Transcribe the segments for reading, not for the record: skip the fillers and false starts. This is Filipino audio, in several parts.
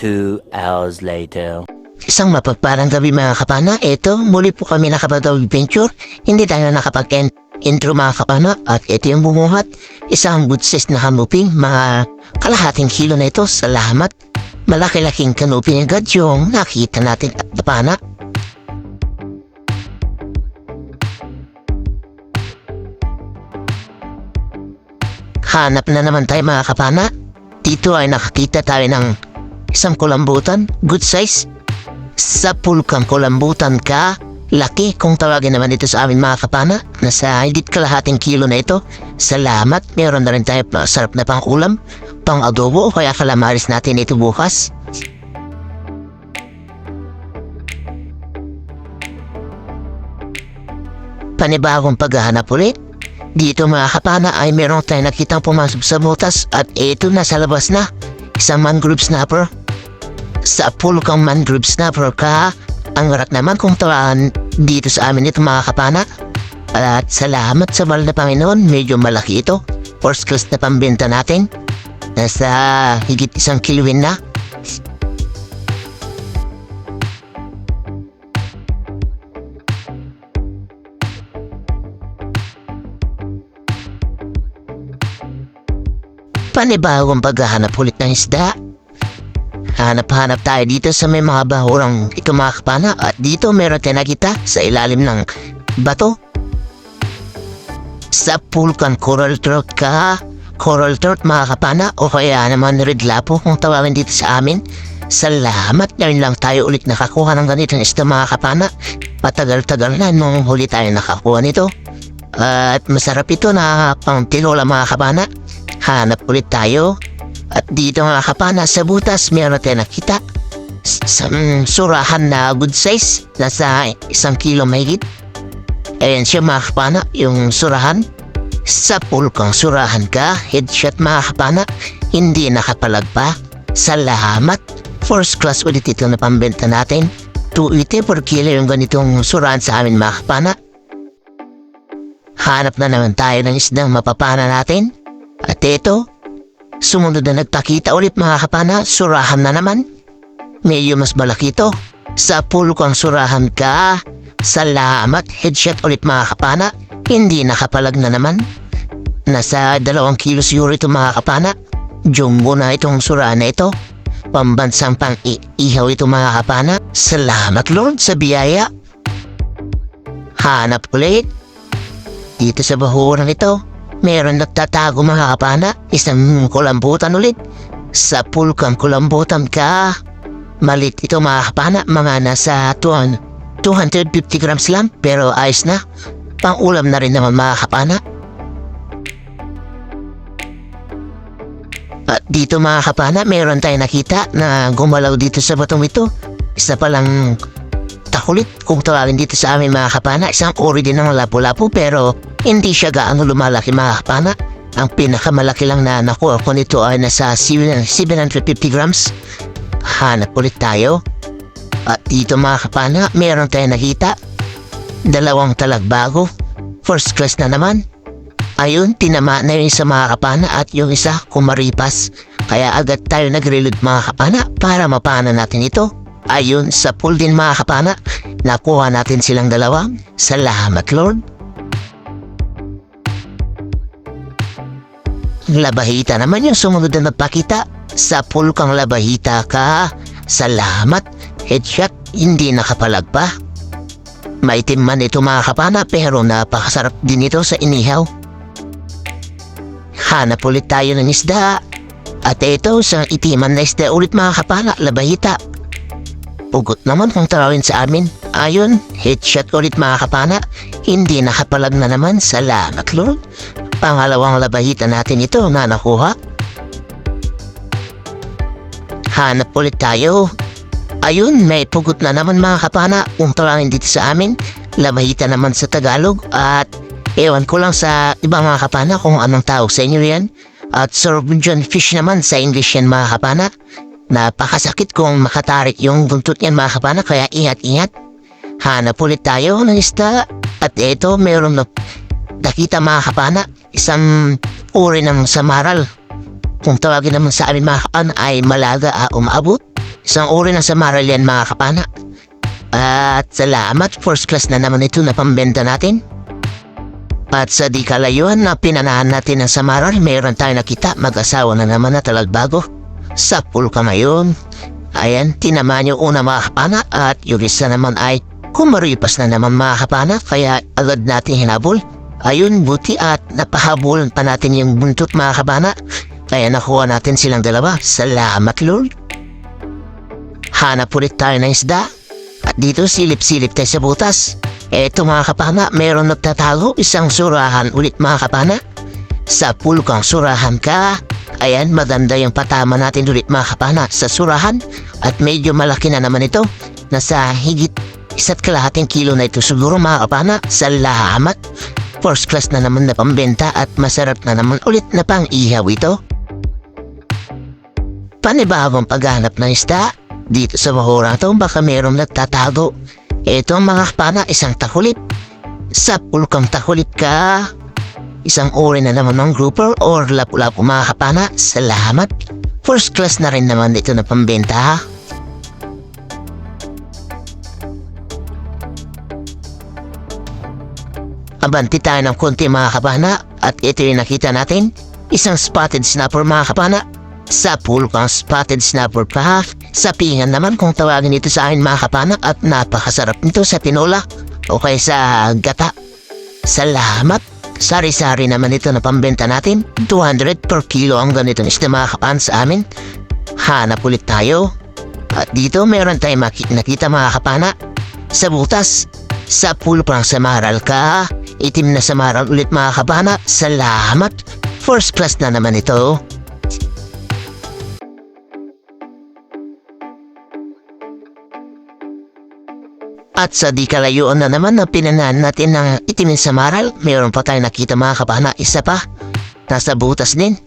2 hours later. Isang mapagparang gabi mga kapana, eto muli po kami nakapag-adventure. Hindi tayo nakapag-intro mga kapana at ito yung bumuhat. Isang good size na kanuping, mga kalahating kilo na ito. Salamat. Malaki-laking kanuping agad yung nakita natin at kapana. Hanap na naman tayo mga kapana. Dito ay nakakita tayo ng isang kulambutan, good size. Sa pulkang kulambutan ka, laki kung tawagin naman ito sa amin mga kapana. Nasa higit kalahating kilo na ito. Salamat, meron na rin tayo sarap na pang ulam, pang adobo o kaya kalamaris natin ito bukas. Panibagong paghahanap ulit. Dito mga kapana ay meron tayong nakitang pumasok sa butas at ito nasa labas na. Isang mangrove snapper. Sa pulkang mangrove snapper ka, ang rat naman kung tawaan dito sa amin ito mga kapana. At salamat sa mahal na Panginoon, medyo malaki ito. First class na pambenta natin. Nasa higit 1 kiluin na. Panibagong paghahanap ulit ng isda. Hanap-hanap tayo dito sa may mga bahurang ito mga kapana at dito meron tayo nakita sa ilalim ng bato. Sa pulkan coral trout ka, coral trout mga kapana o kaya naman red lapo kung tawagin dito sa amin. Salamat, ngayon lang tayo ulit nakakuha ng ganitong isda mga kapana. Patagal-tagal na nung huli tayo nakakuha nito. At masarap ito na pang tinola mga kapana. Hanap ulit tayo. At dito mga kapana sa butas meron tayo nakita surahan na good size. Nasa 1 kilo mahigit. Ayan siya mga kapana, yung surahan. Sa pulkang surahan ka, headshot mga kapana, hindi nakapalag pa. Salamat. First class ulit ito na pambenta natin. 280 per kilo yung ganitong surahan sa amin mga kapana. Hanap na naman tayo ng isdang mapapana natin. At ito, sumunod na nagpakita ulit mga kapana, surahan na naman. Medyo mas malaki ito. Sa pulkang surahan ka, salamat, headshot ulit mga kapana, hindi nakapalag na naman. Nasa 2 kilo siguro ito mga kapana. Jumbo na itong surahan na ito. Pambansang pang-ihaw ito mga kapana. Salamat Lord sa biyaya. Hanap ulit. Dito sa bahuran ito, meron nagtatago mga kapana, isang kulambutan ulit. Sa pulkang kulambutan ka, malit ito mga kapana, mga nasa 250 grams lang, pero ayos na. Pang-ulam na rin naman mga kapana. At dito mga kapana, meron tayong nakita na gumalaw dito sa batong ito. Isa palang takulit kung tawagin dito sa amin mga kapana. Isang uri din ng lapu-lapu pero hindi siya gaano lumalaki mga kapana. Ang pinakamalaki lang na nakuha ko nito ay nasa 750 grams. Hanap ulit tayo. At dito mga kapana, meron tayong nakita 2 talagbago. First class na naman. Ayun, tinama na yung isa mga kapana at yung isa kumaripas. Kaya agad tayo nag-reload mga kapana para mapana natin ito. Ayun, sa pool din mga kapana, nakuha natin silang 2. Salamat Lord. Labahita naman yung sumunod na nagpakita. Sa pool kang labahita ka, salamat. Headshot, hindi nakapalag pa. Maitim man ito mga kapana pero napakasarap din ito sa inihaw. Hanap ulit tayo ng isda. At ito, sa itiman na isda ulit mga kapana, labahita. Pugot naman kung tarawin sa amin. Ayun, headshot ulit mga kapana. Hindi nakapalag na naman. Salamat Lord. Pangalawang labahita natin ito na nakuha. Hanap ulit tayo. Ayun, may pugot na naman mga kapana kung tarawin dito sa amin. Labahita naman sa Tagalog at ewan ko lang sa ibang mga kapana kung anong tawag sa inyo yan. At Norwegian fish naman sa English yan mga kapana. Napakasakit kung makatarik yung buntot yan mga kapana, kaya ingat-ingat. Hanap ulit tayo ng isda. At ito, meron na nakita mga kapana, isang uri ng samaral. Kung tawagin naman sa amin mga kapana ay malaga umaabot. Isang uri ng samaral yan mga kapana. At salamat, first class na naman ito na pambenta natin. At sa di kalayuan na pinanahan natin ng samaral, mayroon tayo nakita mag-asawa na naman na talagbago. Sa pool ka ngayon. Ayan, tinamaan yung una mga kapana at yung isa naman ay kumaripas na naman mga kapana kaya agad natin hinabol. Ayun, buti at napahabulan pa natin yung buntot mga kapana. Kaya nakuha natin silang dalawa. Salamat Lord. Hanap ulit tayo ng isda. At dito silip-silip tayo sa butas. Eto mga kapana, meron nagtatago isang surahan ulit mga kapana. Sa pool kang surahan ka. Ayan, maganda yung patama natin ulit mga kapana sa surahan. At medyo malaki na naman ito. Nasa higit 1.5 kilo na ito siguro mga kapana. Salamat. First class na naman na pambenta at masarap na naman ulit na pang ihaw ito. Panibagong paghanap ng isda. Dito sa bahura ito baka mayroong nagtatago. Ito mga kapana, isang takulit. Sa pulkang takulit ka. Isang uri na naman ng grouper or lapu-lapu mga kapana. Salamat. First class na rin naman ito na pambenta ha. Abanti tayo ng konti mga kapana at ito yung nakita natin. Isang spotted snapper mga kapana. Sa pool kang spotted snapper pa ha. Sa pingan naman kung tawagin ito sa akin mga kapana at napakasarap nito sa tinola o kaya sa gata. Salamat. Sari-sari naman ito na pambenta natin. 200 per kilo ang ganito isda mga kapana sa amin. Hanap ulit tayo. At dito meron tayong nakita mga kapana. Sa butas. Sa pool pang samaral ka. Itim na samaral ulit mga kapana. Salamat. First class na naman ito. At sa di kalayuan na naman na pinanahan natin ng itim na samaral, mayroon pa tayo nakita mga kapana. Isa pa. Nasa butas din.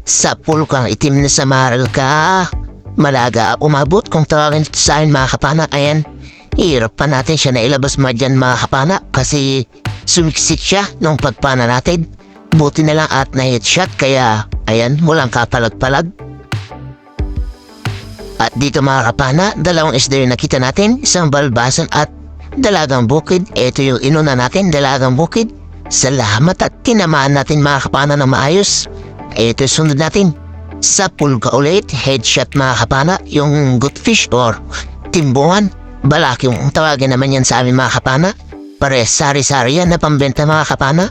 Sa pool kang itim na samaral ka. Malaga umabot kung tawagin sa akin mga kapana. Ayan. Hirap pa natin siya na ilabas dyan mga kapana kasi sumiksik siya nung pagpana natin. Buti na lang at na-headshot kaya ayan, walang kapalag-palag. At dito mga kapana, dalawang isda yung nakita natin, isang balbasan at dalagang bukid. Ito yung inuna natin, dalagang bukid. Salamat at tinamaan natin mga kapana na maayos. Ito yung sunod natin. Sa pulga ulit, headshot mga kapana, yung goodfish or timbungan. Balak yung tawagin naman yan sa amin mga kapana. Pare sari-sari yan na pambenta mga kapana.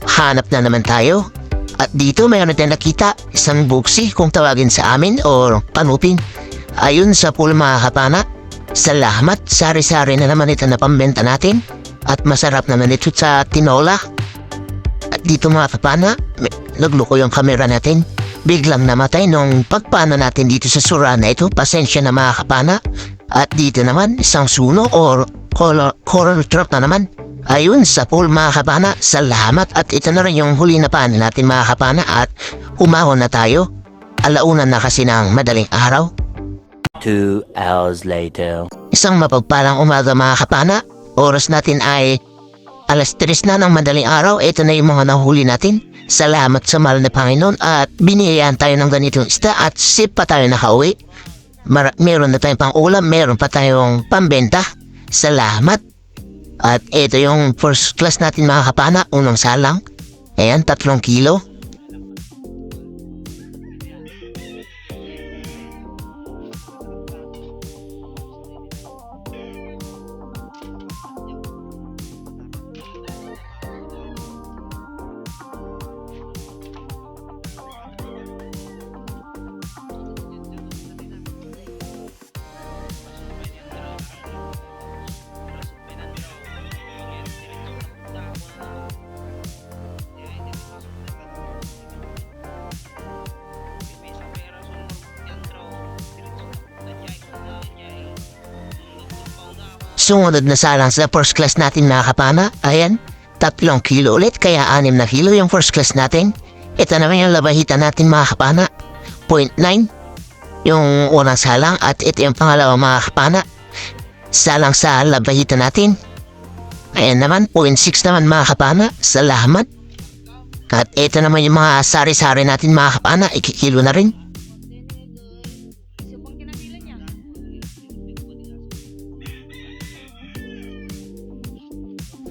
Hanap na naman tayo. At dito mayroon tayong nakita isang buksi kung tawagin sa amin or panupin. Ayun sa pool mga kapana. Salamat, sari-sari na naman ito na pambenta natin. At masarap naman ito sa tinola. At dito mga kapana, nagluko yung camera natin. Biglang namatay nung pagpana natin dito sa sura na ito. Pasensya na mga kapana. At dito naman isang suno or coral trap na naman. Ayun sa pool mga kapana, salamat at ito na rin yung huli na paano natin mga kapana at umahon na tayo. Alauna na kasi ng madaling araw. 2 hours later. Isang mapagpalang umaga mga kapana, oras natin ay alas 3 na ng madaling araw. Ito na yung mga nahuli natin. Salamat sa mahal na Panginoon at biniyayaan tayo ng ganitong isda at sip pa tayo nakauwi. Meron na tayong pang ulam, meron pa tayong pambenta. Salamat. At ito yung first class natin mga kapana, unang salang. Ayan, 3 kilo. Sumunod na salang sa first class natin mga kapana. Ayan, 3 kilo ulit kaya 6 na kilo yung first class natin. Ito naman yung labahita natin mga kapana. 0.9 yung unang salang at ito yung pangalawa mga kapana. Salang sa labahita natin. Ayan naman, 0.6 naman mga kapana. Salamat. At ito naman yung mga sari-sari natin mga kapana. Ikikilo na rin.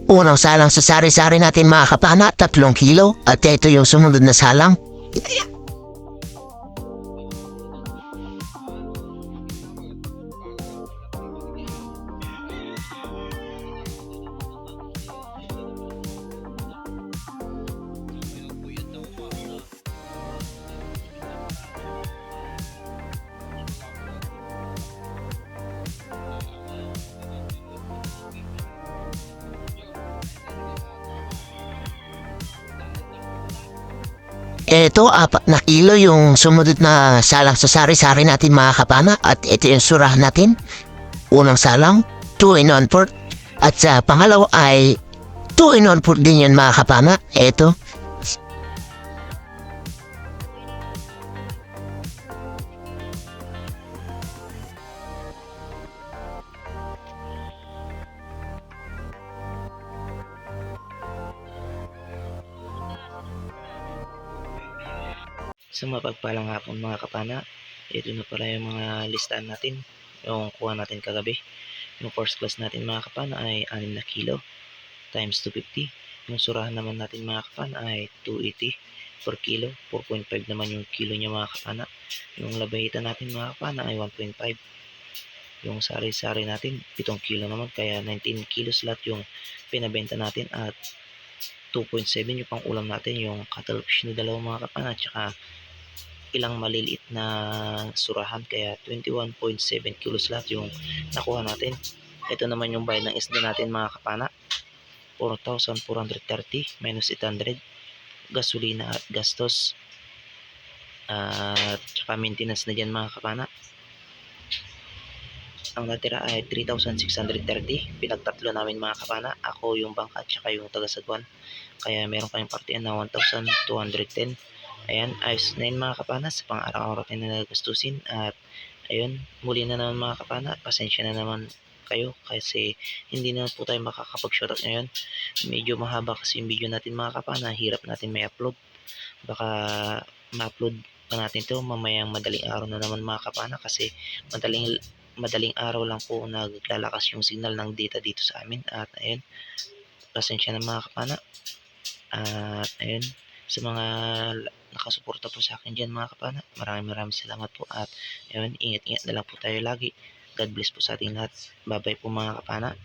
Unang salang sa sari-sari natin mga kapana, 3 kilo. At ito yung sumunod na salang. Ito, 4 kilo yung sumunod na salang sa sari-sari natin mga kapana. At ito yung surahan natin. Unang salang, 2 in 1 port. At sa pangalaw ay 2 in 1 port din yun mga kapana. Ito. Sa mapagpalang hapon mga kapana, ito na pala yung mga listahan natin, yung kuha natin kagabi. Yung first class natin mga kapana ay 6 na kilo times 250. Yung surahan naman natin mga kapana ay 280 per kilo. 4.5 naman yung kilo niya mga kapana. Yung labahitan natin mga kapana ay 1.5. Yung sari-sari natin 7 kilo naman, kaya 19 kilos lahat yung pinabenta natin. At 2.7 yung pang ulam natin, yung cuttlefish na dalawa mga kapana, at saka ilang maliliit na surahan, kaya 21.7 kilos lahat yung nakuha natin. Ito naman yung bayad ng isda natin mga kapana, 4,430 minus 800 gasolina at gastos at saka maintenance na dyan mga kapana. Ang natira ay 3,630. Pinagtatlo namin mga kapana, ako, yung bangka at saka yung taga-sagwan, kaya meron kayong partiyan na 1,210. Ayan, ayos na yun mga kapana sa pang-araw-araw tayo na nagastusin. At ayun, muli na naman mga kapana, pasensya na naman kayo kasi hindi na po tayo makakapag-shoutout ngayon. Medyo mahaba kasi yung video natin mga kapana, hirap natin may upload. Baka ma-upload pa natin to mamayang madaling araw na naman mga kapana, kasi madaling araw lang po naglalakas yung signal ng data dito sa amin. At ayun, pasensya na mga kapana. At ayun, sa mga nakasuporta po sa akin dyan mga kapana, maraming salamat po. At ayun, ingat-ingat na lang po tayo lagi. God bless po sa ating lahat. Bye bye po mga kapana.